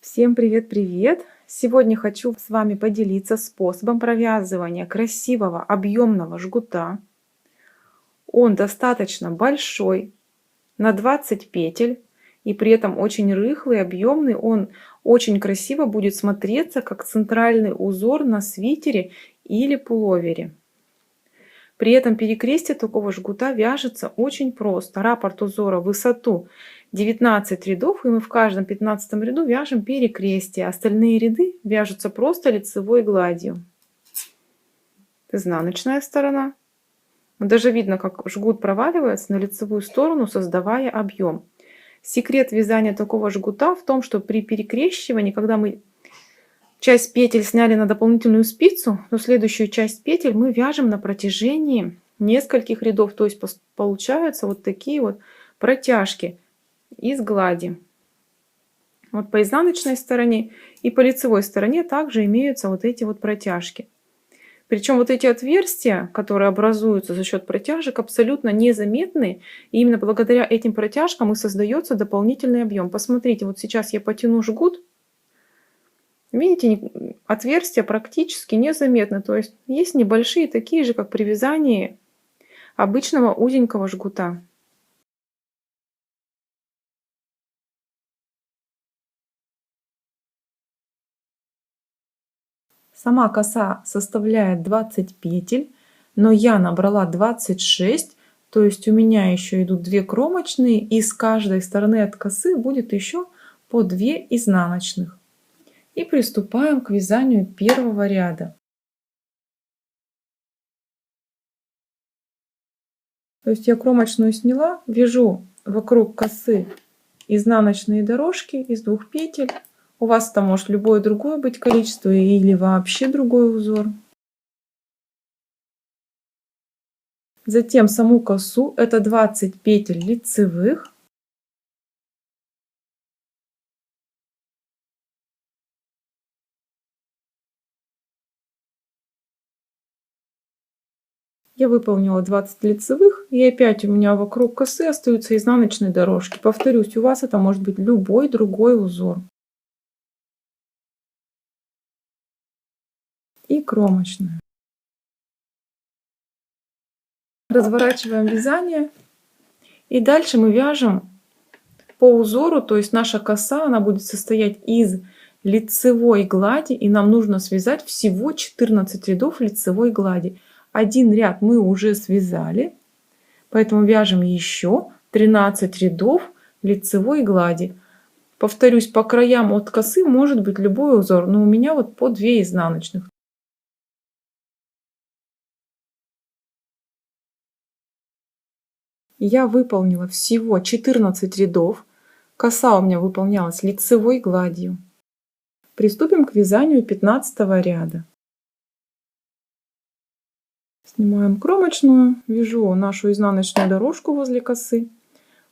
Всем привет-привет! Сегодня хочу с вами поделиться способом провязывания красивого объемного жгута. Он достаточно большой, на 20 петель, и при этом очень рыхлый, объемный. Он очень красиво будет смотреться, как центральный узор на свитере или пуловере. При этом перекрестие такого жгута вяжется очень просто. Раппорт узора в высоту 19 рядов, и мы в каждом 15 ряду вяжем перекрестие. Остальные ряды вяжутся просто лицевой гладью. Изнаночная сторона. Даже видно, как жгут проваливается на лицевую сторону, создавая объем. Секрет вязания такого жгута в том, что при перекрещивании, когда мы часть петель сняли на дополнительную спицу, то следующую часть петель мы вяжем на протяжении нескольких рядов. То есть получаются вот такие вот протяжки из глади. Вот по изнаночной стороне и по лицевой стороне также имеются вот эти вот протяжки. Причем вот эти отверстия, которые образуются за счет протяжек, абсолютно незаметны. И именно благодаря этим протяжкам и создается дополнительный объем. Посмотрите, вот сейчас я потяну жгут. Видите, отверстия практически незаметны. То есть есть небольшие, такие же, как при вязании обычного узенького жгута. Сама коса составляет 20 петель, но я набрала 26, то есть у меня еще идут 2 кромочные, и с каждой стороны от косы будет еще по 2 изнаночных. И приступаем к вязанию первого ряда. То есть я кромочную сняла, вяжу вокруг косы изнаночные дорожки из 2 петель. У вас там может любое другое быть количество или вообще другой узор. Затем саму косу, это 20 петель лицевых. Я выполнила 20 лицевых, и опять у меня вокруг косы остаются изнаночные дорожки. Повторюсь, у вас это может быть любой другой узор. И кромочная. Разворачиваем вязание. И дальше мы вяжем по узору, то есть наша коса, она будет состоять из лицевой глади, и нам нужно связать всего 14 рядов лицевой глади. Один ряд мы уже связали, поэтому вяжем еще 13 рядов лицевой глади. Повторюсь, по краям от косы может быть любой узор, но у меня вот по 2 изнаночных. Я выполнила всего 14 рядов. Коса у меня выполнялась лицевой гладью. Приступим к вязанию 15 ряда. Снимаем кромочную, вяжу нашу изнаночную дорожку возле косы.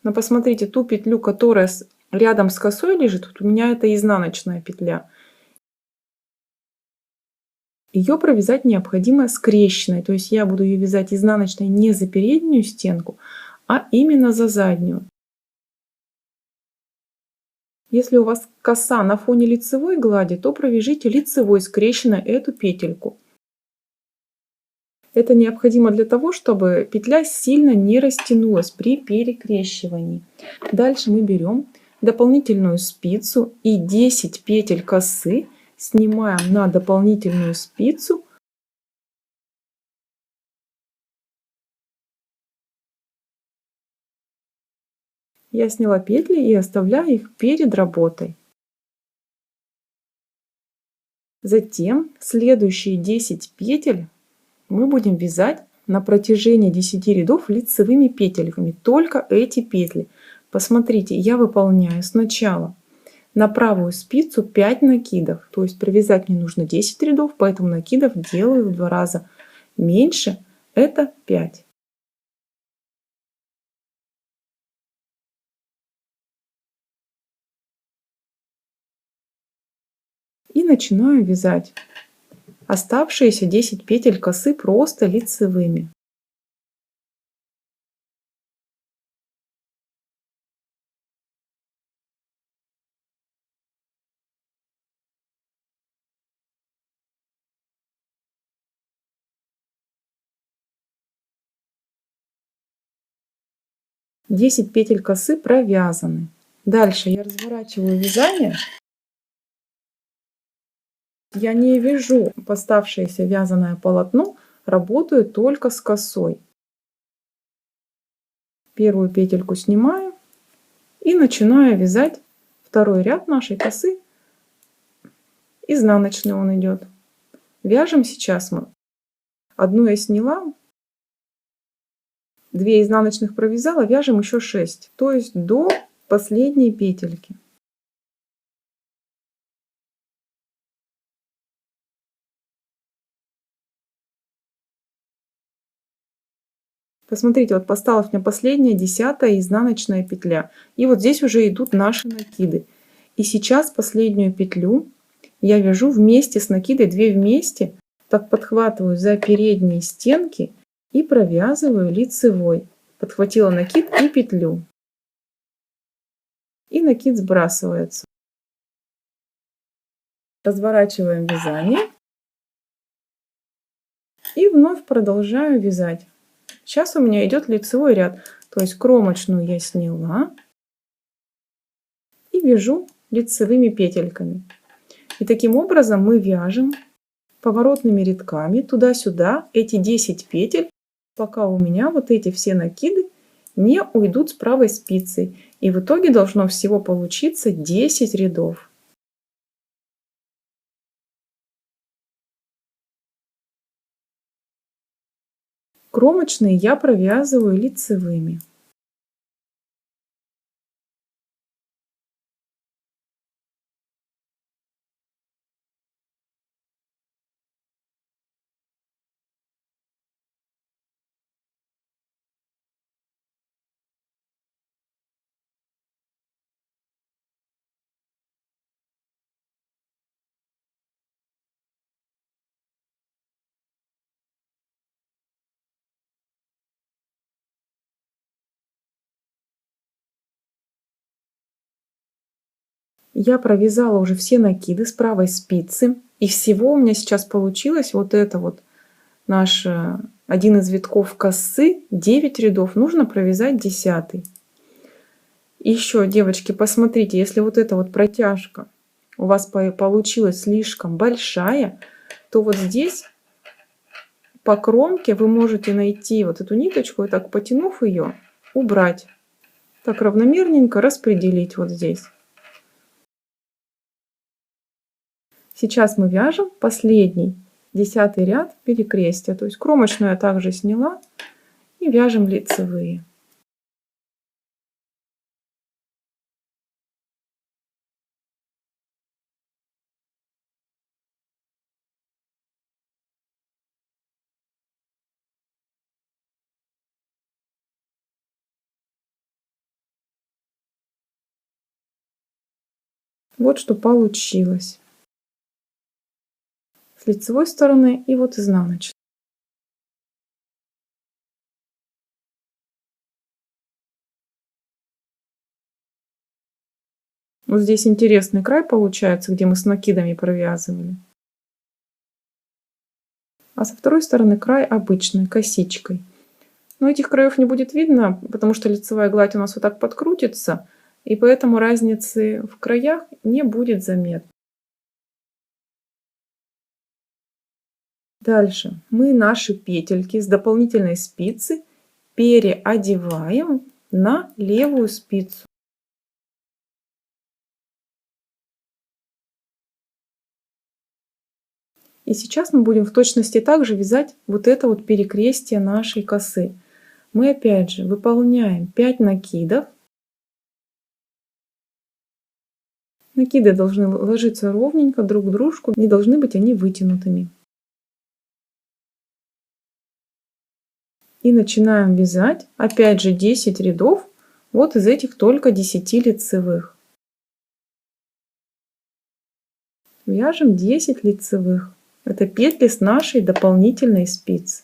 Но посмотрите, ту петлю, которая рядом с косой лежит, вот у меня это изнаночная петля. Ее провязать необходимо скрещенной, то есть я буду ее вязать изнаночной не за переднюю стенку, а именно за заднюю. Если у вас коса на фоне лицевой глади, то провяжите лицевой скрещенной эту петельку. Это необходимо для того, чтобы петля сильно не растянулась при перекрещивании. Дальше мы берем дополнительную спицу и 10 петель косы снимаем на дополнительную спицу. Я сняла петли и оставляю их перед работой. Затем следующие 10 петель мы будем вязать на протяжении 10 рядов лицевыми петельками. Только эти петли. Посмотрите, я выполняю сначала на правую спицу 5 накидов. То есть провязать мне нужно 10 рядов, поэтому накидов делаю в 2 раза меньше. Это 5. И начинаю вязать оставшиеся 10 петель косы просто лицевыми. 10 петель косы провязаны. Дальше я разворачиваю вязание. Я не вяжу оставшееся вязаное полотно, работаю только с косой. Первую петельку снимаю и начинаю вязать второй ряд нашей косы. Изнаночный он идет. Вяжем сейчас мы. Одну я сняла, 2 изнаночных провязала, вяжем еще 6, то есть до последней петельки. Посмотрите, вот осталась у меня последняя 10-я изнаночная петля. И вот здесь уже идут наши накиды. И сейчас последнюю петлю я вяжу вместе с накидой, 2 вместе. Так подхватываю за передние стенки и провязываю лицевой. Подхватила накид и петлю. И накид сбрасывается. Разворачиваем вязание. И вновь продолжаю вязать. Сейчас у меня идет лицевой ряд. То есть кромочную я сняла. И вяжу лицевыми петельками. И таким образом мы вяжем поворотными рядками туда-сюда эти 10 петель, пока у меня вот эти все накиды не уйдут с правой спицы. И в итоге должно всего получиться 10 рядов. Кромочные я провязываю лицевыми. Я провязала уже все накиды с правой спицы. И всего у меня сейчас получилось вот это вот наш один из витков косы, 9 рядов. Нужно провязать 10-й. Еще, девочки, посмотрите, если вот эта вот протяжка у вас получилась слишком большая, то вот здесь по кромке вы можете найти вот эту ниточку и так, потянув ее, убрать. Так равномерненько распределить вот здесь. Сейчас мы вяжем последний 10-й ряд перекрестия. То есть кромочную я также сняла и вяжем лицевые. Вот что получилось с лицевой стороны и вот изнаночной. Вот здесь интересный край получается, где мы с накидами провязывали. А со второй стороны край обычный, косичкой. Но этих краев не будет видно, потому что лицевая гладь у нас вот так подкрутится, и поэтому разницы в краях не будет заметно. Дальше мы наши петельки с дополнительной спицы переодеваем на левую спицу. И сейчас мы будем в точности также вязать вот это вот перекрестие нашей косы. Мы опять же выполняем 5 накидов. Накиды должны ложиться ровненько друг к дружку, не должны быть они вытянутыми. И начинаем вязать опять же 10 рядов вот из этих только 10 лицевых. Вяжем 10 лицевых. Это петли с нашей дополнительной спицы.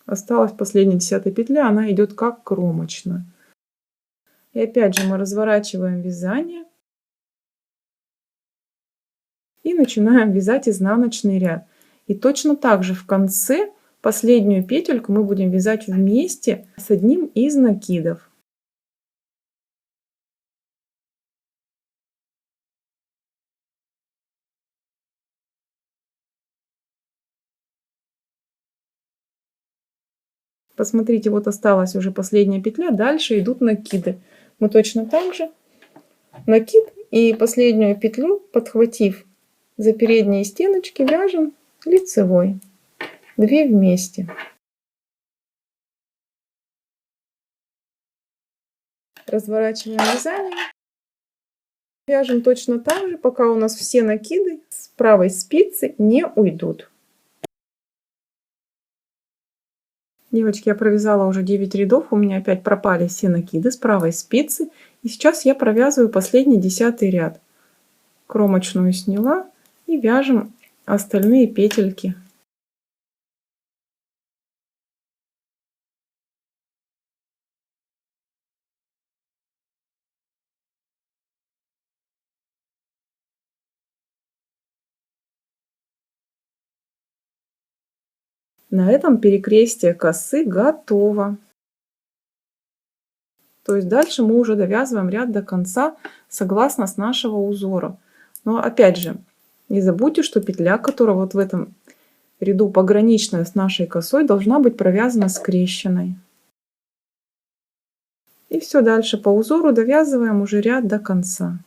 Осталась последняя 10-я петля, она идет как кромочная. И опять же мы разворачиваем вязание начинаем вязать изнаночный ряд. И точно так же в конце последнюю петельку мы будем вязать вместе с одним из накидов. Посмотрите, вот осталась уже последняя петля, дальше идут накиды. Мы точно так же накид и последнюю петлю, подхватив за передние стеночки, вяжем лицевой. 2 вместе. Разворачиваем вязание. Вяжем точно так же, пока у нас все накиды с правой спицы не уйдут. Девочки, я провязала уже 9 рядов, у меня опять пропали все накиды с правой спицы. И сейчас я провязываю последний 10-й ряд. Кромочную сняла и вяжем остальные петельки. На этом перекрестие косы готово. То есть дальше мы уже довязываем ряд до конца согласно с нашего узора. Но опять же, не забудьте, что петля, которая вот в этом ряду пограничная с нашей косой, должна быть провязана скрещенной. И все, дальше по узору довязываем уже ряд до конца.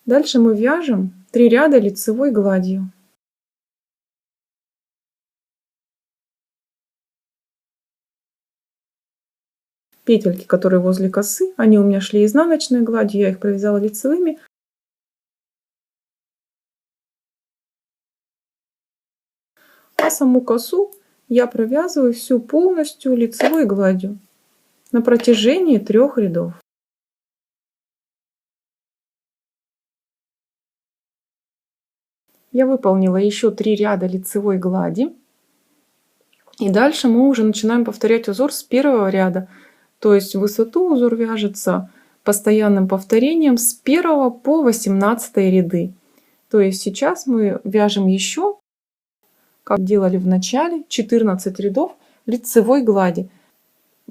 Дальше мы вяжем 3 ряда лицевой гладью. Петельки, которые возле косы, они у меня шли изнаночной гладью, я их провязала лицевыми. А саму косу я провязываю всю полностью лицевой гладью на протяжении 3 рядов. Я выполнила еще 3 ряда лицевой глади. И дальше мы уже начинаем повторять узор с первого ряда. То есть в высоту узор вяжется постоянным повторением с 1 по 18 ряды. То есть сейчас мы вяжем еще, как делали в начале, 14 рядов лицевой глади.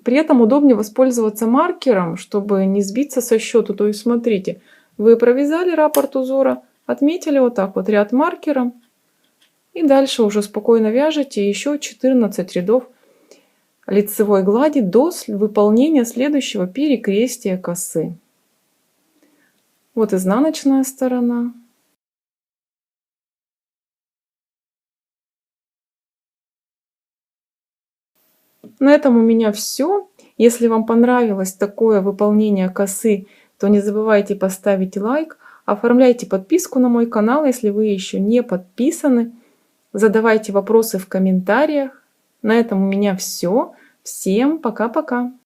При этом удобнее воспользоваться маркером, чтобы не сбиться со счету. То есть смотрите, вы провязали раппорт узора, отметили вот так вот ряд маркером. И дальше уже спокойно вяжете еще 14 рядов лицевой глади до выполнения следующего перекрестия косы. Вот изнаночная сторона. На этом у меня все. Если вам понравилось такое выполнение косы, то не забывайте поставить лайк. Оформляйте подписку на мой канал, если вы еще не подписаны. Задавайте вопросы в комментариях. На этом у меня все. Всем пока-пока.